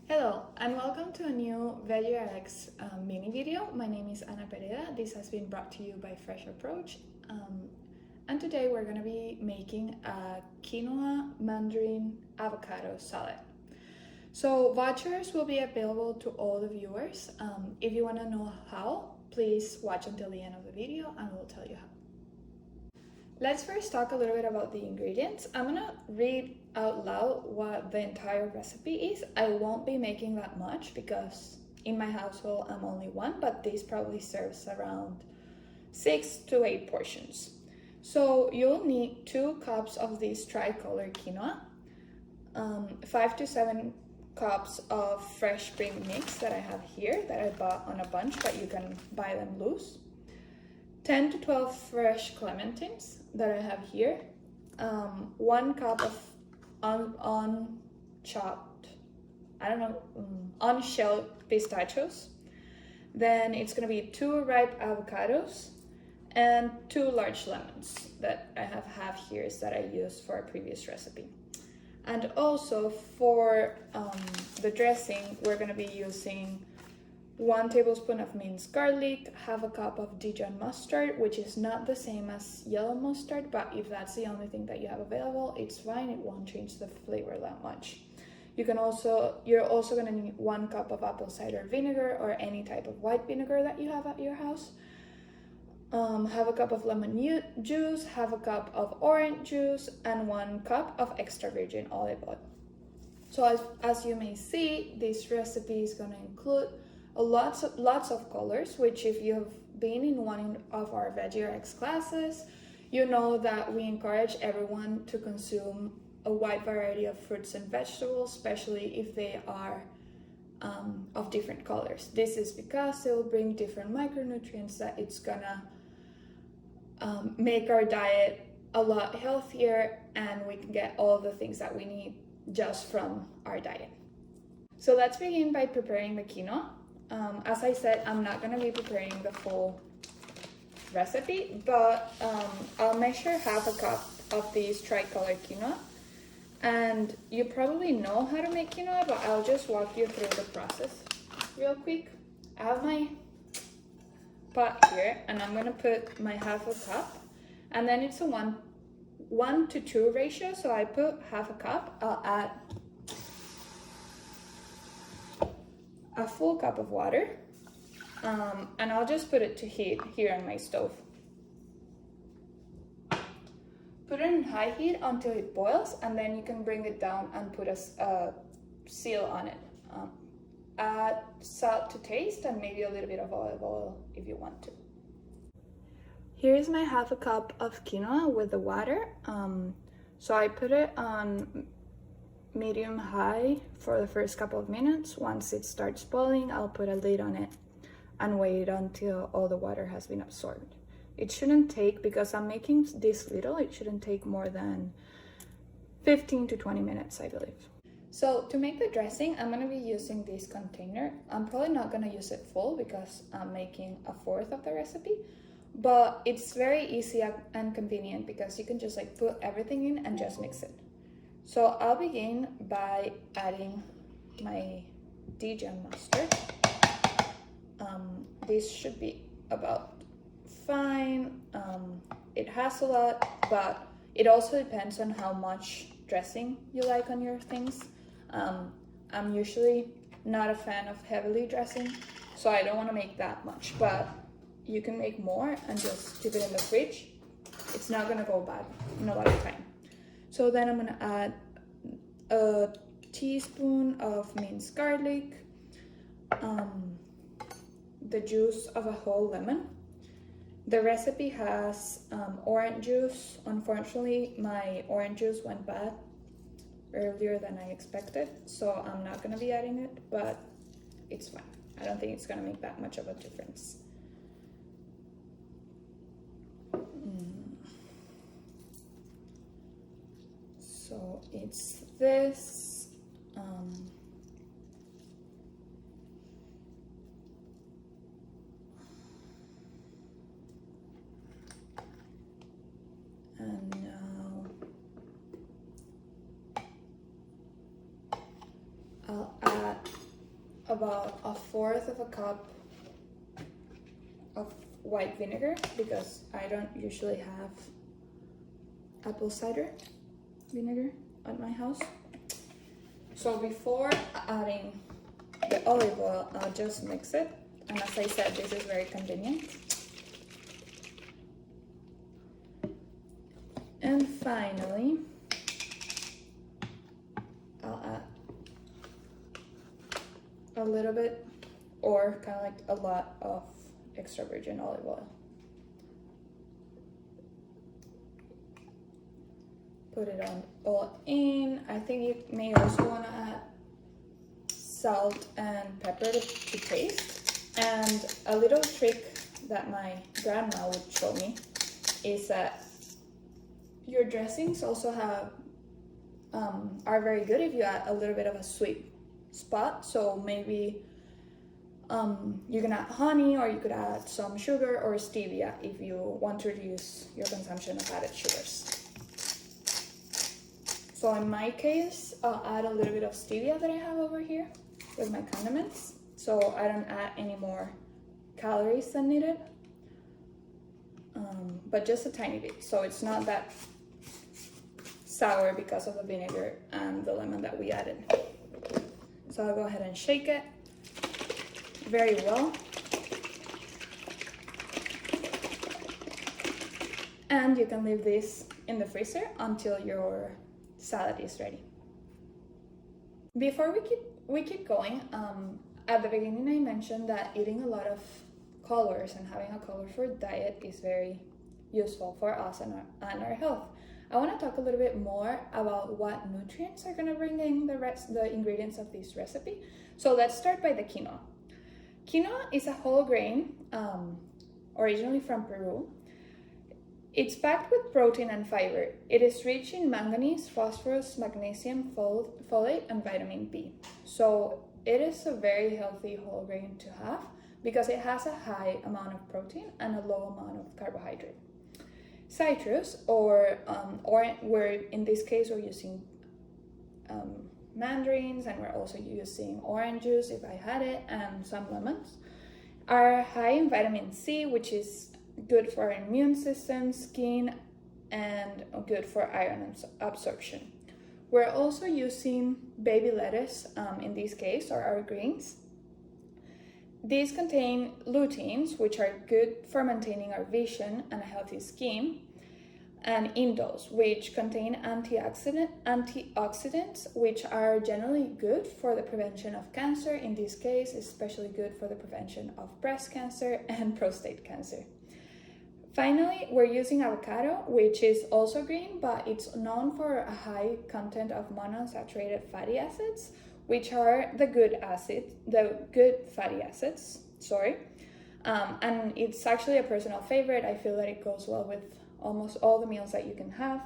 Hello and welcome to a new Veggie Rx mini video. My name is Ana Pereda. This has been brought to you by Fresh Approach. And today we're going to be making a quinoa, mandarin, avocado salad. So vouchers will be available to all the viewers. If you want to know how, please watch until the end of the video and we'll tell you how. Let's first talk a little bit about the ingredients. I'm gonna read out loud what the entire recipe is. I won't be making that much because in my household I'm only one, but this probably serves around 6 to 8 portions. So you'll need 2 cups of this tricolor quinoa, 5 to 7 cups of fresh spring mix that I have here that I bought on a bunch, but you can buy them loose. 10 to 12 fresh clementines that I have here, 1 cup of unshelled pistachios. Then it's gonna be 2 ripe avocados and 2 large lemons that I have here that I used for a previous recipe. And also for the dressing, we're gonna be using 1 tablespoon of minced garlic, half a cup of Dijon mustard, which is not the same as yellow mustard, but if that's the only thing that you have available, it's fine. It won't change the flavor that much. You're also gonna need 1 cup of apple cider vinegar or any type of white vinegar that you have at your house. Half a cup of lemon juice, half a cup of orange juice, and 1 cup of extra virgin olive oil. So as you may see, this recipe is gonna include lots of colors, which if you've been in one of our Veggie Rx classes, you know that we encourage everyone to consume a wide variety of fruits and vegetables, especially if they are of different colors. This is because it will bring different micronutrients that it's gonna make our diet a lot healthier, and we can get all the things that we need just from our diet. So let's begin by preparing the quinoa. As I said, I'm not going to be preparing the full recipe, but I'll measure half a cup of this tricolor quinoa. And you probably know how to make quinoa, but I'll just walk you through the process real quick. I have my pot here, and I'm going to put my half a cup, and then it's a 1 to 2 ratio, so I put half a cup. I'll add a full cup of water, and I'll just put it to heat here on my stove. Put it in high heat until it boils, and then you can bring it down and put a seal on it. Add salt to taste and maybe a little bit of olive oil if you want to. Here is my half a cup of quinoa with the water. So I put it on medium-high for the first couple of minutes. Once it starts boiling, I'll put a lid on it and wait until all the water has been absorbed. It shouldn't take, because I'm making this little, it shouldn't take more than 15 to 20 minutes, I believe. So to make the dressing, I'm going to be using this container. I'm probably not going to use it full because I'm making a fourth of the recipe, but it's very easy and convenient because you can just put everything in and just mix it. So I'll begin by adding my Dijon mustard. This should be about fine. It has a lot, but it also depends on how much dressing you like on your things. I'm usually not a fan of heavily dressing, so I don't want to make that much, but you can make more and just keep it in the fridge. It's not gonna go bad in a lot of time. So then I'm gonna add a teaspoon of minced garlic, the juice of a whole lemon. The recipe has orange juice. Unfortunately, my orange juice went bad earlier than I expected, so I'm not gonna be adding it, but it's fine. I don't think it's gonna make that much of a difference. So it's this. And now I'll add about 1/4 of a cup of white vinegar because I don't usually have apple cider vinegar at my house. So before adding the olive oil, I'll just mix it. And as I said, this is very convenient. And finally, I'll add a little bit, or kind of like a lot of extra virgin olive oil. Put it on all in. I think you may also want to add salt and pepper to taste. And a little trick that my grandma would show me is that your dressings also have are very good if you add a little bit of a sweet spot. So maybe you can add honey, or you could add some sugar or stevia if you want to reduce your consumption of added sugars. So in my case, I'll add a little bit of stevia that I have over here with my condiments, so I don't add any more calories than needed, but just a tiny bit, so it's not that sour because of the vinegar and the lemon that we added. So I'll go ahead and shake it very well. And you can leave this in the freezer until your salad is ready. Before we keep going, at the beginning I mentioned that eating a lot of colors and having a colorful diet is very useful for us and our health. I want to talk a little bit more about what nutrients are going to bring in the ingredients of this recipe. So let's start by the quinoa. Quinoa is a whole grain, originally from Peru. It's packed with protein and fiber. It is rich in manganese, phosphorus, magnesium, folate, and vitamin B. So it is a very healthy whole grain to have because it has a high amount of protein and a low amount of carbohydrate. Citrus, or where in this case we're using mandarins, and we're also using orange juice if I had it, and some lemons, are high in vitamin C, which is good for our immune system, skin, and good for iron absorption. We're also using baby lettuce in this case, or our greens. These contain luteins, which are good for maintaining our vision and a healthy skin, and indoles, which contain antioxidants, which are generally good for the prevention of cancer. In this case, especially good for the prevention of breast cancer and prostate cancer. Finally, we're using avocado, which is also green, but it's known for a high content of monounsaturated fatty acids, which are the good fatty acids, and it's actually a personal favorite. I feel that it goes well with almost all the meals that you can have.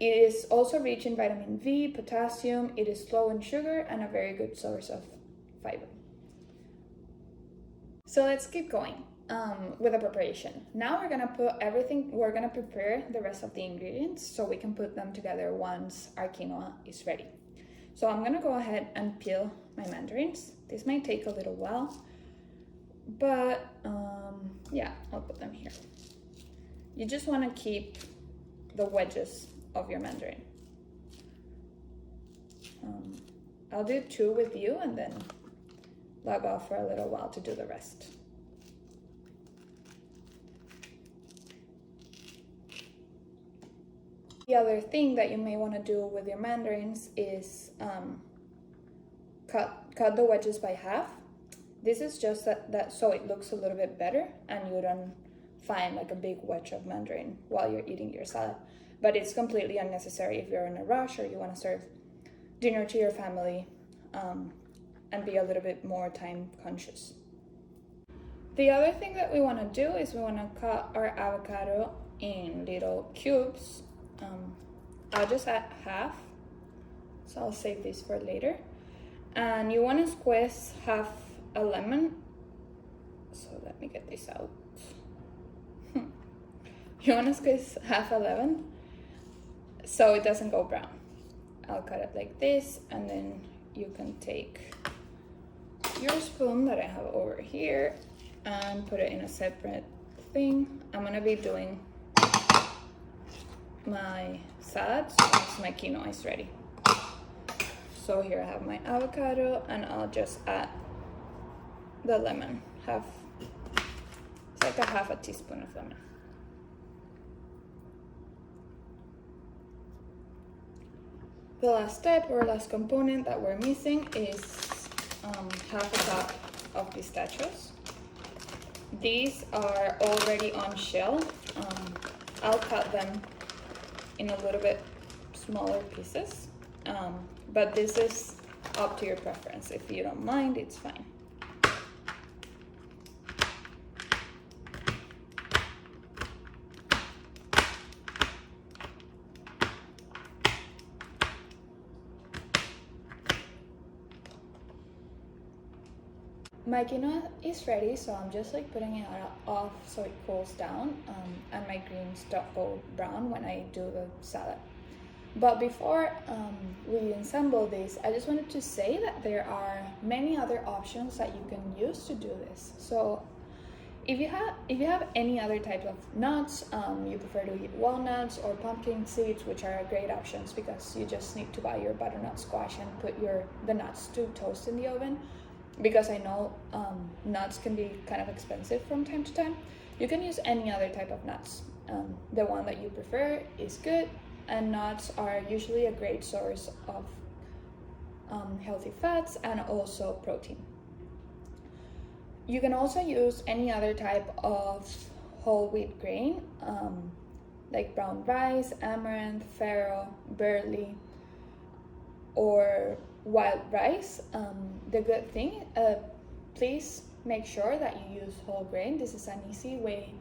It is also rich in vitamin B, potassium, it is low in sugar, and a very good source of fiber. So let's keep going with the preparation. Now we're gonna prepare the rest of the ingredients so we can put them together once our quinoa is ready. So I'm gonna go ahead and peel my mandarins. This might take a little while, but yeah, I'll put them here. You just want to keep the wedges of your mandarin. I'll do 2 with you and then log off for a little while to do the rest. The other thing that you may want to do with your mandarins is cut the wedges by half. This is just that so it looks a little bit better and you don't find like a big wedge of mandarin while you're eating your salad. But it's completely unnecessary if you're in a rush or you want to serve dinner to your family and be a little bit more time conscious. The other thing that we want to do is we want to cut our avocado in little cubes. I'll just add half, so I'll save this for later. And you want to squeeze half a lemon. So let me get this out. You want to squeeze half a lemon so it doesn't go brown. I'll cut it like this, and then you can take your spoon that I have over here and put it in a separate thing. I'm gonna be doing my salad once my quinoa is ready. So here I have my avocado, and I'll just add the lemon. It's like a half a teaspoon of lemon. The last step or last component that we're missing is half a cup of pistachios. These are already on shell. I'll cut them in a little bit smaller pieces, but this is up to your preference. If you don't mind, it's fine. My quinoa is ready, so I'm just like putting it off so it cools down, and my greens don't go brown when I do the salad. But before we assemble this, I just wanted to say that there are many other options that you can use to do this. So if you have any other type of nuts, you prefer to eat walnuts or pumpkin seeds, which are great options because you just need to buy your butternut squash and put the nuts to toast in the oven. Because I know nuts can be kind of expensive from time to time. You can use any other type of nuts. The one that you prefer is good, and nuts are usually a great source of healthy fats and also protein. You can also use any other type of whole wheat grain, like brown rice, amaranth, farro, barley, or wild rice. The good thing, please make sure that you use whole grain. This is an easy way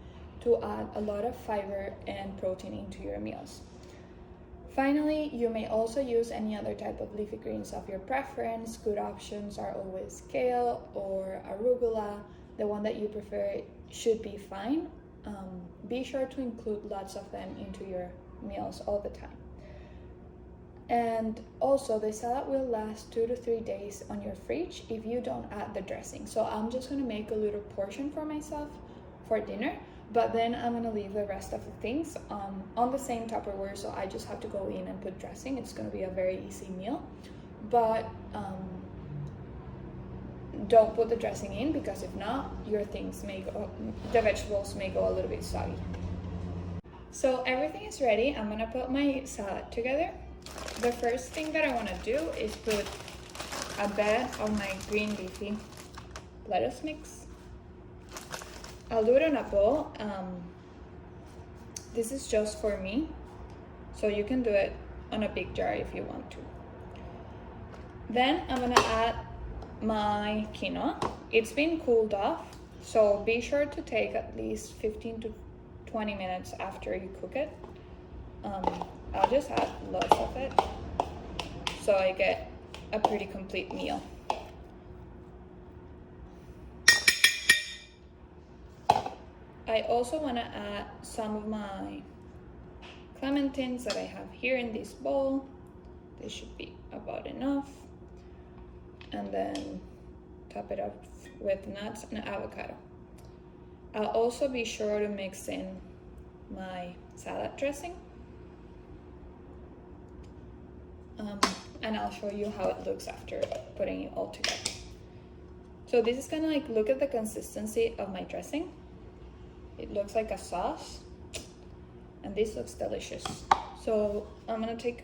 to add a lot of fiber and protein into your meals. Finally, you may also use any other type of leafy greens of your preference. Good options are always kale or arugula. The one that you prefer should be fine. Be sure to include lots of them into your meals all the time. And also, the salad will last 2 to 3 days on your fridge if you don't add the dressing. So I'm just gonna make a little portion for myself for dinner, but then I'm gonna leave the rest of the things on the same Tupperware, so I just have to go in and put dressing. It's gonna be a very easy meal, but don't put the dressing in, because if not, the vegetables may go a little bit soggy. So everything is ready. I'm gonna put my salad together. The first thing that I want to do is put a bed of my green leafy lettuce mix. I'll do it in a bowl. This is just for me, so you can do it on a big jar if you want to. Then I'm gonna add my quinoa. It's been cooled off, so be sure to take at least 15 to 20 minutes after you cook it. I'll just add lots of it so I get a pretty complete meal. I also want to add some of my clementines that I have here in this bowl. This should be about enough. And then top it up with nuts and avocado. I'll also be sure to mix in my salad dressing. And I'll show you how it looks after putting it all together. So this is gonna look at the consistency of my dressing. It looks like a sauce, and this looks delicious. So I'm gonna take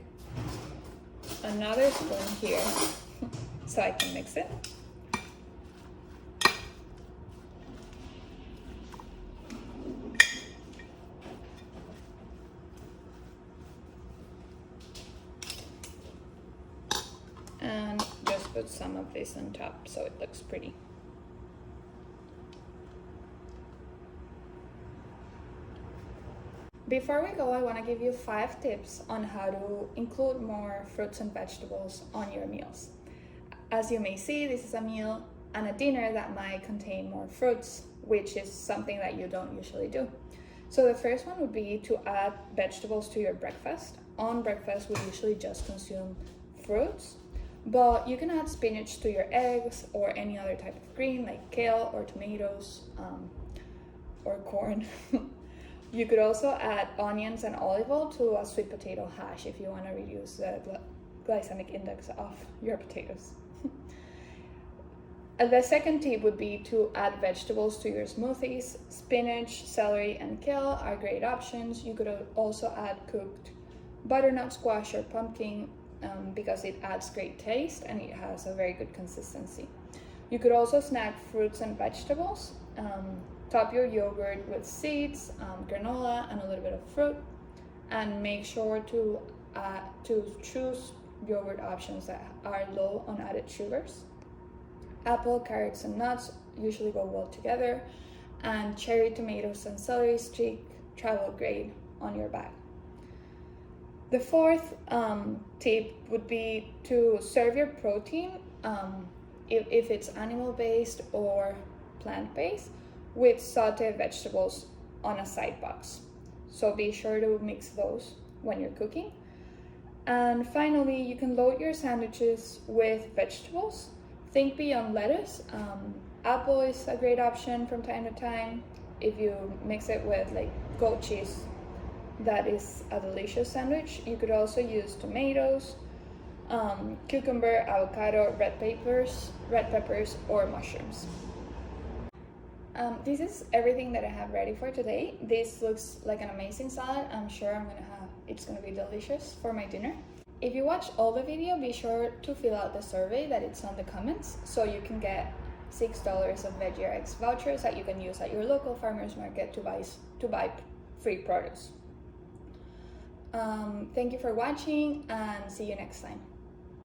another spoon here so I can mix it. And just put some of this on top so it looks pretty. Before we go, I want to give you 5 tips on how to include more fruits and vegetables on your meals. As you may see, this is a meal and a dinner that might contain more fruits, which is something that you don't usually do. So the first one would be to add vegetables to your breakfast. On breakfast, we usually just consume fruits, But you can add spinach to your eggs or any other type of green like kale or tomatoes or corn. You could also add onions and olive oil to a sweet potato hash if you want to reduce the glycemic index of your potatoes. The second tip would be to add vegetables to your smoothies. Spinach, celery, and kale are great options. You could also add cooked butternut squash or pumpkin because it adds great taste and it has a very good consistency. You could also snack fruits and vegetables. Top your yogurt with seeds, granola, and a little bit of fruit. And make sure to choose yogurt options that are low on added sugars. Apple, carrots, and nuts usually go well together, and cherry tomatoes and celery stick travel great on your bag. The fourth tip would be to serve your protein, if it's animal-based or plant-based, with sauteed vegetables on a side box. So be sure to mix those when you're cooking. And finally, you can load your sandwiches with vegetables. Think beyond lettuce. Apple is a great option from time to time. If you mix it with like goat cheese, that is a delicious sandwich. You could also use tomatoes, cucumber, avocado, red peppers, or mushrooms. This is everything that I have ready for today. This looks like an amazing salad. I'm sure it's gonna be delicious for my dinner. If you watch all the video, be sure to fill out the survey that it's on the comments so you can get $6 of Veggie Rx vouchers that you can use at your local farmer's market to buy free produce. Thank you for watching and see you next time.